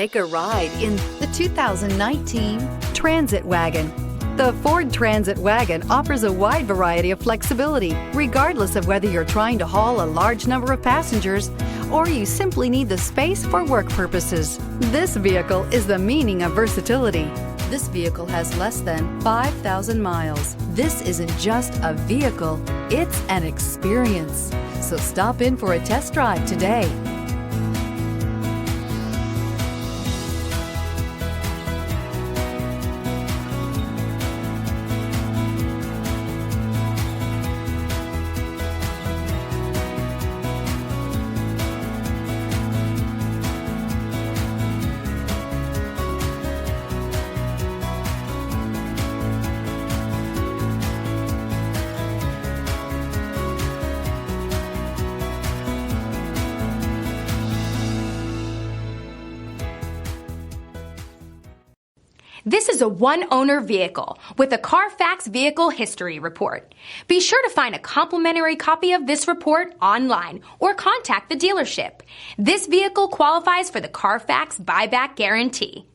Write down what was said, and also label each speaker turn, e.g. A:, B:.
A: Take a ride in the 2019 Transit Wagon. The Ford Transit Wagon offers a wide variety of flexibility, regardless of whether you're trying to haul a large number of passengers or you simply need the space for work purposes. This vehicle is the meaning of versatility. This vehicle has less than 5,000 miles. This isn't just a vehicle, it's an experience. So stop in for a test drive today.
B: This is a one-owner vehicle with a Carfax Vehicle History Report. Be sure to find a complimentary copy of this report online or contact the dealership. This vehicle qualifies for the Carfax Buyback Guarantee.